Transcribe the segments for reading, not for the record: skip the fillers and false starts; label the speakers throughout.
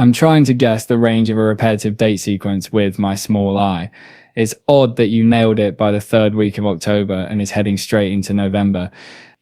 Speaker 1: I'm trying to guess the range of a repetitive date sequence with my small eye. It's odd that you nailed it by the third week of October and is heading straight into November.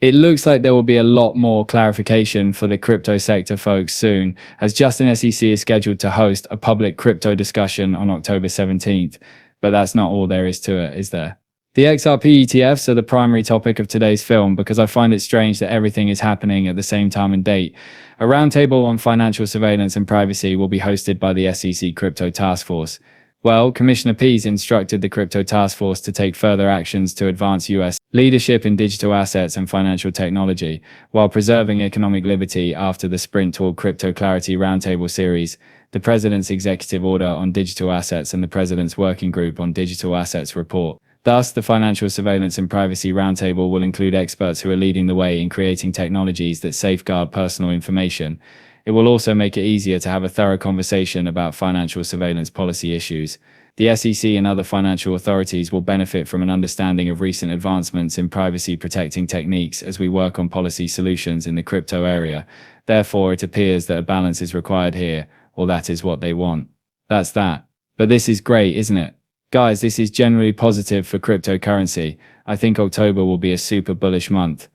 Speaker 1: It looks like there will be a lot more clarification for the crypto sector folks soon, as Justin SEC is scheduled to host a public crypto discussion on October 17th. But that's not all there is to it, is there? The XRP ETFs are the primary topic of today's film because I find it strange that everything is happening at the same time and date. A roundtable on financial surveillance and privacy will be hosted by the SEC Crypto Task Force. Well, Commissioner Pease instructed the Crypto Task Force to take further actions to advance U.S. leadership in digital assets and financial technology, while preserving economic liberty after the Sprint toward Crypto Clarity Roundtable series, the President's Executive Order on Digital Assets and the President's Working Group on Digital Assets report. Thus, the Financial Surveillance and Privacy Roundtable will include experts who are leading the way in creating technologies that safeguard personal information. It will also make it easier to have a thorough conversation about financial surveillance policy issues. The SEC and other financial authorities will benefit from an understanding of recent advancements in privacy-protecting techniques as we work on policy solutions in the crypto area. Therefore, it appears that a balance is required here, or that is what they want. That's that. But this is great, isn't it? Guys, this is generally positive for cryptocurrency. I think October will be a super bullish month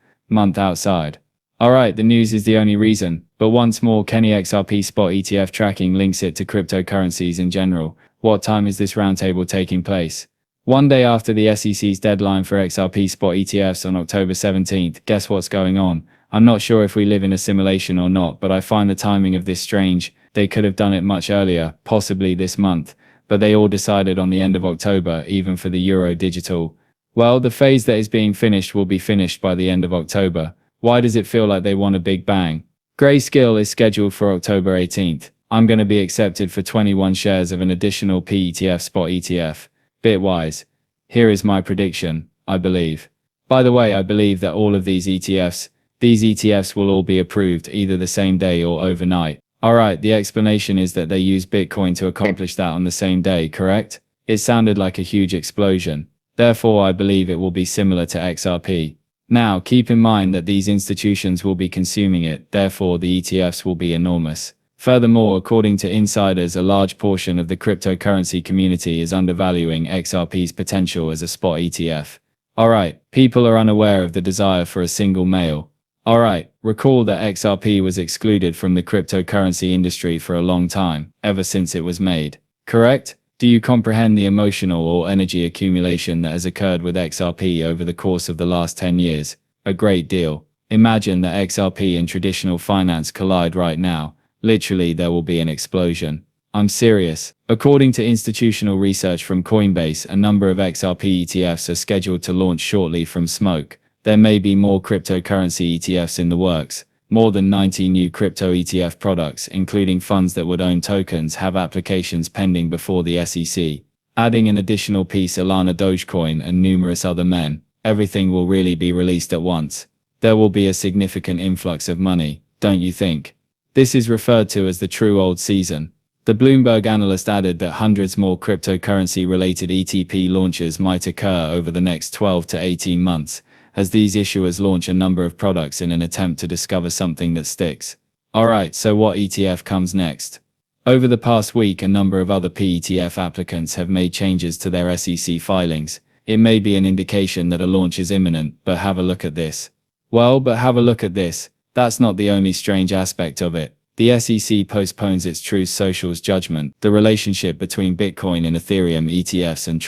Speaker 1: outside. Alright, the news is the only reason, but once more Kenny XRP spot ETF tracking links it to cryptocurrencies in general. What time is this roundtable taking place? One day after the SEC's deadline for XRP spot ETFs on October 17th, guess what's going on? I'm not sure if we live in a simulation or not, but I find the timing of this strange. They could have done it much earlier, possibly this month, but they all decided on the end of October, even for the Euro Digital. Well, the phase that is being finished will be finished by the end of October. Why does it feel like they want a big bang? Grayscale is scheduled for October 18th. I'm going to be accepted for 21 shares of an additional PETF spot ETF. Bitwise. Here is my prediction, I believe. By the way, I believe that all of these ETFs will all be approved either the same day or overnight. Alright, the explanation is that they use Bitcoin to accomplish that on the same day, correct? It sounded like a huge explosion. Therefore, I believe it will be similar to XRP. Now, keep in mind that these institutions will be consuming it, therefore the ETFs will be enormous. Furthermore, according to insiders, a large portion of the cryptocurrency community is undervaluing XRP's potential as a spot ETF. Alright, people are unaware of the desire for a single male. Alright, recall that XRP was excluded from the cryptocurrency industry for a long time, ever since it was made. Correct? Do you comprehend the emotional or energy accumulation that has occurred with XRP over the course of the last 10 years? A great deal. Imagine that XRP and traditional finance collide right now. Literally, there will be an explosion. I'm serious. According to institutional research from Coinbase, a number of XRP ETFs are scheduled to launch shortly from smoke. There may be more cryptocurrency ETFs in the works. More than 90 new crypto ETF products, including funds that would own tokens, have applications pending before the SEC. Adding an additional piece, Alana Dogecoin and numerous other men. Everything will really be released at once. There will be a significant influx of money, don't you think? This is referred to as the true old season. The Bloomberg analyst added that hundreds more cryptocurrency-related ETP launches might occur over the next 12 to 18 months. As these issuers launch a number of products in an attempt to discover something that sticks. Alright, so what ETF comes next? Over the past week, a number of other PETF applicants have made changes to their SEC filings. It may be an indication that a launch is imminent, but have a look at this. Well, that's not the only strange aspect of it. The SEC postpones its Truth Social's judgment, the relationship between Bitcoin and Ethereum ETFs and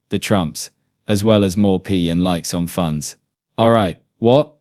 Speaker 1: the Trumps, as well as more P and likes on funds. Alright, what?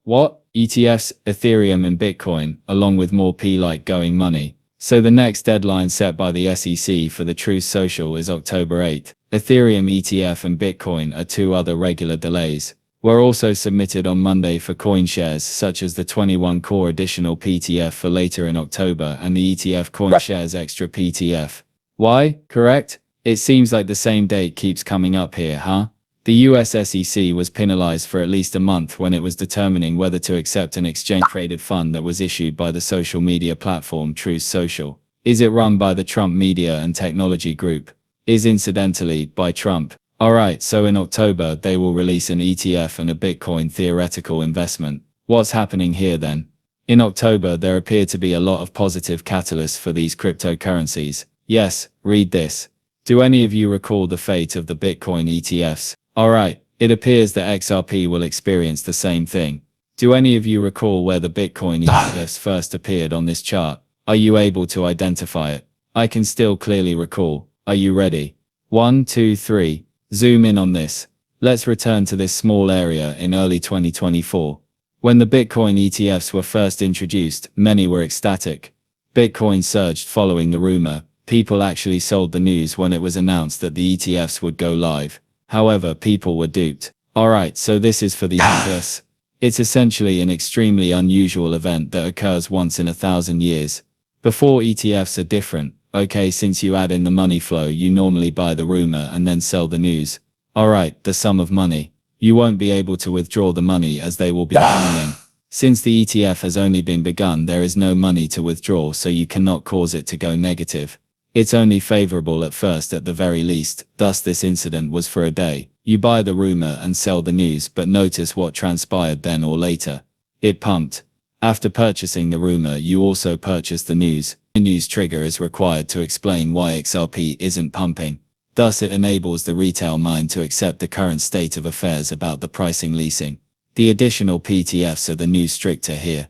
Speaker 1: ETFs, Ethereum and Bitcoin, along with more P-like going money. So the next deadline set by the SEC for the Truth Social is October 8th. Ethereum ETF and Bitcoin are two other regular delays. Were also submitted on Monday for coin shares such as the 21 core additional PTF for later in October and the ETF coin shares extra PTF. Why? Correct? It seems like the same date keeps coming up here, huh? The US SEC was penalized for at least a month when it was determining whether to accept an exchange-traded fund that was issued by the social media platform Truth Social. Is it run by the Trump Media and Technology Group? Is incidentally by Trump. Alright, so in October they will release an ETF and a Bitcoin theoretical investment. What's happening here then?
Speaker 2: In October, there appear to be a lot of positive catalysts for these cryptocurrencies. Yes, read this. Do any of you recall the fate of the Bitcoin ETFs? Alright, it appears that XRP will experience the same thing. Do any of you recall where the Bitcoin ETFs first appeared on this chart? Are you able to identify it? I can still clearly recall. Are you ready? 1, 2, 3. Zoom in on this. Let's return to this small area in early 2024. When the Bitcoin ETFs were first introduced, many were ecstatic. Bitcoin surged following the rumor. People actually sold the news when it was announced that the ETFs would go live. However, people were duped. Alright, so this is for the universe. It's essentially an extremely unusual event that occurs once in 1,000 years. Before, ETFs are different. Okay, since you add in the money flow, you normally buy the rumor and then sell the news. Alright, the sum of money. You won't be able to withdraw the money as they will be earning. Since the ETF has only been begun, there is no money to withdraw, so you cannot cause it to go negative. It's only favorable at first at the very least, thus this incident was for a day. You buy the rumor and sell the news, but notice what transpired then or later. It pumped. After purchasing the rumor, you also purchase the news. A news trigger is required to explain why XRP isn't pumping. Thus it enables the retail mind to accept the current state of affairs about the pricing leasing. The additional PTFs are the new stricter here.